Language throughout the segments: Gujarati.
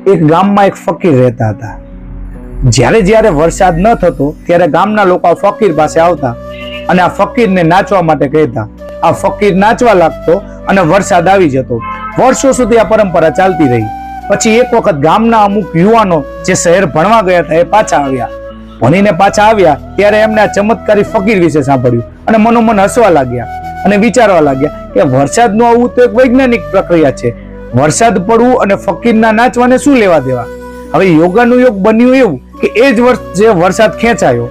એક ગામમાં એક ફકીર રહેતા હતા. જ્યારે જ્યારે વરસાદ ન થતો ત્યારે ગામના લોકો આ ફકીર પાસે આવતા અને આ ફકીરને નાચવા માટે કહેતા. આ ફકીર નાચવા લાગતો અને વરસાદ આવી જતો. વર્ષો સુધી આ પરંપરા ચાલતી રહી. પછી એક વખત ગામના અમુક યુવાનો જે શહેર ભણવા ગયા હતા એ પાછા આવ્યા. ભણીને પાછા આવ્યા ત્યારે એમને આ ચમત્કારી ફકીર વિશે સાંભળ્યું અને મનોમન હસવા લાગ્યા અને વિચારવા લાગ્યા કે વરસાદનું આવવું તો એક વૈજ્ઞાનિક પ્રક્રિયા છે. વરસાદ પડવું અને ફકીરના નાચવાને શું લેવા દેવા? હવે યોગાનું યોગ બન્યું એવું કે એ જ વર્ષ જે વરસાદ ખેંચાયો,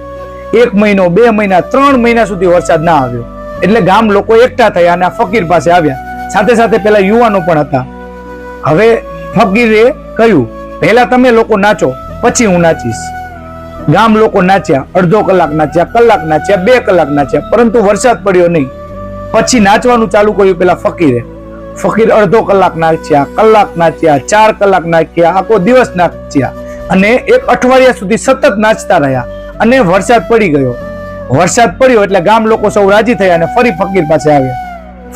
1 મહિનો 2 મહિના 3 મહિના સુધી વરસાદ ના આવ્યો. એટલે ગામ લોકો એકઠા થયા અને આ ફકીર પાસે આવ્યા. સાથે સાથે પેલા યુવાનો પણ હતા. હવે ફકીરે કહ્યું, પહેલા તમે લોકો નાચો, પછી હું નાચીશ. ગામ લોકો નાચ્યા, અડધો કલાક નાચ્યા, કલાક નાચ્યા, 2 કલાક નાચ્યા, પરંતુ વરસાદ પડ્યો નહીં. પછી નાચવાનું ચાલુ કર્યું પેલા ફકીરે. ફકીર અડધો કલાક નાચ્યા, કલાક નાચ્યા, 4 કલાક નાચ્યા, આખો દિવસ નાચ્યા અને 1 અઠવાડિયા સુધી સતત નાચતા રહ્યા અને વરસાદ પડી ગયો. વરસાદ પડ્યો એટલે ગામ લોકો સૌ રાજી થયા અને ફરી ફકીર પાસે આવ્યા.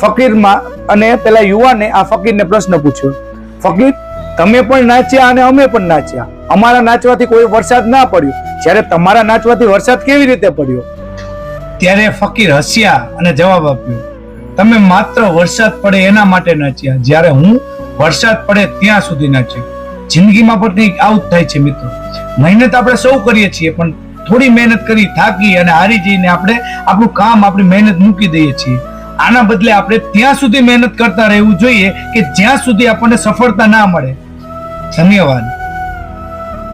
ફકીરમાં અને પેલા યુવાને આ ફકીરને પ્રશ્ન પૂછ્યો, ફકીર, તમે પણ નાચ્યા અને અમે પણ નાચ્યા. અમારા નાચવાથી કોઈ વરસાદ ના પડ્યો, જ્યારે તમારા નાચવાથી વરસાદ કેવી રીતે પડ્યો? ત્યારે ફકીર હસ્યા અને જવાબ આપ્યો, તમે માત્ર વરસાદ પડે એના માટે નાચ્યા, જ્યારે હું વરસાદ પડે ત્યાં સુધી નાચ્યો. જિંદગીમાં પણ કંઈક આવું થાય છે મિત્રો. મહેનત આપણે સૌ કરીએ છીએ, પણ થોડી મહેનત કરી થાકી અને હારી જઈને આપણે આપણું કામ, આપણી મહેનત મૂકી દઈએ છીએ. આના બદલે આપણે ત્યાં સુધી મહેનત કરતા રહેવું જોઈએ કે જ્યાં સુધી આપણને સફળતા ના મળે. ધન્યવાદ.